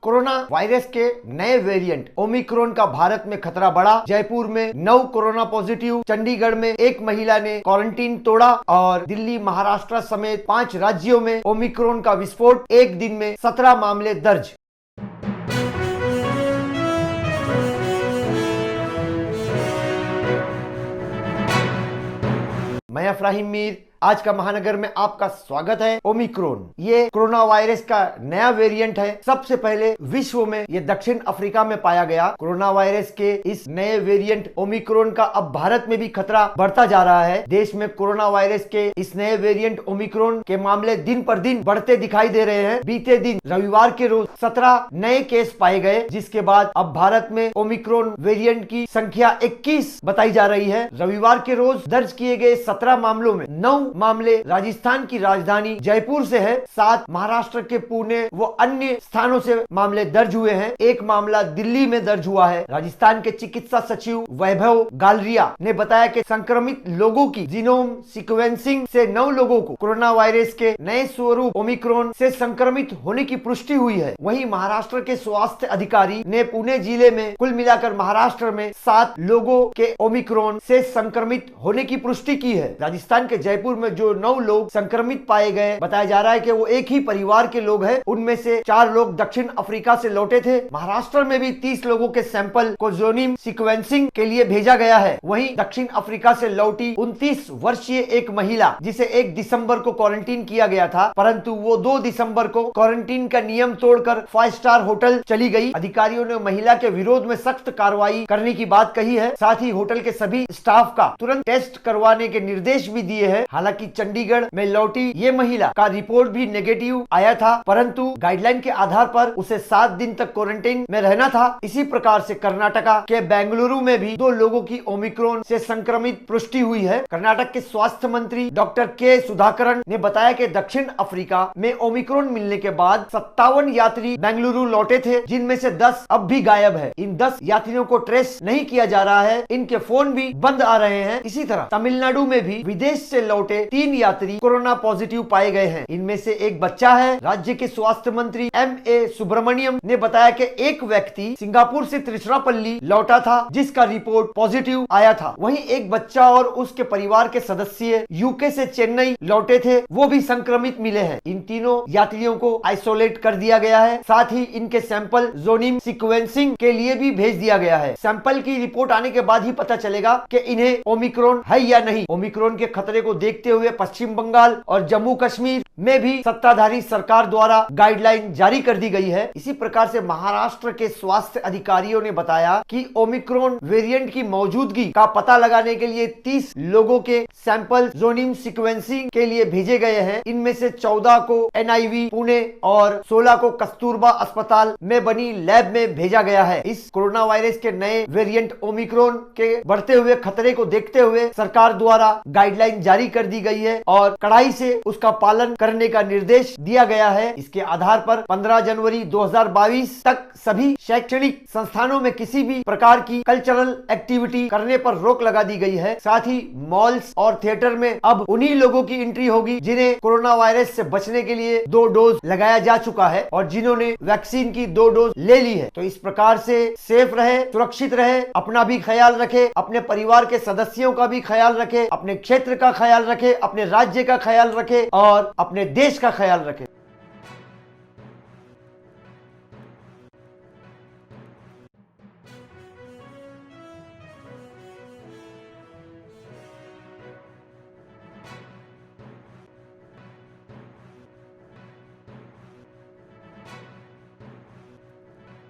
Corona virus के नए variant Omicron का भारत में खतरा बढ़ा। जयपुर में 9 कोरोना पॉजिटिव, चंडीगढ़ में एक महिला ने क्वारंटीन तोड़ा और दिल्ली, महाराष्ट्र समेत 5 राज्यों में ओमिक्रॉन का विस्फोट। एक दिन में 17 मामले दर्ज। मैं अफराहिम मीर, आज का महानगर में आपका स्वागत है। ओमिक्रॉन ये कोरोना वायरस का नया वेरिएंट है। सबसे पहले विश्व में ये दक्षिण अफ्रीका में पाया गया। कोरोना वायरस के इस नए वेरिएंट ओमिक्रॉन का अब भारत में भी खतरा बढ़ता जा रहा है। देश में कोरोना वायरस के इस नए वेरिएंट ओमिक्रॉन के मामले दिन पर दिन बढ़ते दिखाई दे रहे हैं। बीते दिन रविवार के रोज 17 नए केस पाए गए, जिसके बाद अब भारत में ओमिक्रॉन वेरिएंट की संख्या 21 बताई जा रही है। रविवार के रोज दर्ज किए गए 17 मामलों में 9 मामले राजस्थान की राजधानी जयपुर से है, 7 महाराष्ट्र के पुणे व अन्य स्थानों से मामले दर्ज हुए हैं। एक मामला दिल्ली में दर्ज हुआ है। राजस्थान के चिकित्सा सचिव वैभव गालरिया ने बताया कि संक्रमित लोगों की जीनोम सीक्वेंसिंग से 9 लोगों को कोरोना वायरस के नए स्वरूप ओमिक्रॉन से संक्रमित होने की पुष्टि हुई है। वहीं महाराष्ट्र के स्वास्थ्य अधिकारी ने पुणे जिले में कुल मिलाकर महाराष्ट्र में 7 लोगों के ओमिक्रॉन से संक्रमित होने की पुष्टि की है। राजस्थान के जयपुर में जो 9 लोग संक्रमित पाए गए, बताया जा रहा है कि वो एक ही परिवार के लोग हैं। उनमें से 4 लोग दक्षिण अफ्रीका से लौटे थे। महाराष्ट्र में भी 30 लोगों के सैंपल को जीनोम सीक्वेंसिंग के लिए भेजा गया है। वहीं दक्षिण अफ्रीका से लौटी 29 वर्षीय एक महिला, जिसे 1 दिसंबर को क्वारंटीन किया गया था, परंतु वो 2 दिसंबर को क्वारंटीन का नियम तोड़कर 5 स्टार होटल चली गई। अधिकारियों ने महिला के विरोध में सख्त कार्रवाई करने की बात कही है। साथ ही होटल के सभी स्टाफ का तुरंत टेस्ट करवाने के निर्देश भी दिए हैं। हालांकि चंडीगढ़ में लौटी ये महिला का रिपोर्ट भी नेगेटिव आया था, परंतु गाइडलाइन के आधार पर उसे 7 दिन तक क्वारंटीन में रहना था। इसी प्रकार से कर्नाटका के बेंगलुरु में भी 2 लोगों की ओमिक्रॉन से संक्रमित पुष्टि हुई है। कर्नाटक के स्वास्थ्य मंत्री डॉक्टर के सुधाकरन ने बताया कि दक्षिण अफ्रीका में ओमिक्रॉन मिलने के बाद 57 यात्री बेंगलुरु लौटे थे, जिनमें से 10 अब भी गायब है। इन 10 यात्रियों को ट्रेस नहीं किया जा रहा है। इनके फोन भी बंद आ रहे हैं। इसी तरह तमिलनाडु में भी विदेश से लौटे 3 यात्री कोरोना पॉजिटिव पाए गए हैं। इनमें से एक बच्चा है। राज्य के स्वास्थ्य मंत्री M.A. सुब्रमण्यम ने बताया कि एक व्यक्ति सिंगापुर से त्रिचुरापल्ली लौटा था, जिसका रिपोर्ट पॉजिटिव आया था। वहीं एक बच्चा और उसके परिवार के सदस्य यूके से चेन्नई लौटे थे, वो भी संक्रमित मिले हैं। इन तीनों यात्रियों को आइसोलेट कर दिया गया है। साथ ही इनके सैंपल जीनोम सीक्वेंसिंग के लिए भी भेज दिया गया है। सैंपल की रिपोर्ट आने के बाद ही पता चलेगा कि इन्हें ओमिक्रॉन है या नहीं। ओमिक्रॉन के खतरे को देखते हुए पश्चिम बंगाल और जम्मू कश्मीर में भी सत्ताधारी सरकार द्वारा गाइडलाइन जारी कर दी गई है। इसी प्रकार से महाराष्ट्र के स्वास्थ्य अधिकारियों ने बताया कि ओमिक्रॉन वेरिएंट की मौजूदगी का पता लगाने के लिए 30 लोगों के सैंपल जीनोम सीक्वेंसिंग के लिए भेजे गए हैं। इनमें से 14 को NIV पुणे और 16 को कस्तूरबा अस्पताल में बनी लैब में भेजा गया है। इस कोरोना वायरस के नए वेरिएंट ओमिक्रॉन के बढ़ते हुए खतरे को देखते हुए सरकार द्वारा गाइडलाइन जारी कर दी गई है और कड़ाई से उसका पालन करने का निर्देश दिया गया है। इसके आधार पर 15 जनवरी 2022 तक सभी शैक्षणिक संस्थानों में किसी भी प्रकार की कल्चरल एक्टिविटी करने पर रोक लगा दी गई है। साथ ही मॉल्स और थिएटर में अब उन्हीं लोगों की एंट्री होगी जिन्हें कोरोना वायरस से बचने के लिए 2 डोज लगाया जा चुका है और जिन्होंने वैक्सीन की 2 डोज ले ली है। तो इस प्रकार से सेफ रहे, सुरक्षित रहे, अपना भी ख्याल रखे, अपने परिवार के सदस्यों का भी ख्याल रखे, अपने क्षेत्र का ख्याल रखे, अपने राज्य का ख्याल रखे और अपने देश का ख्याल रखे।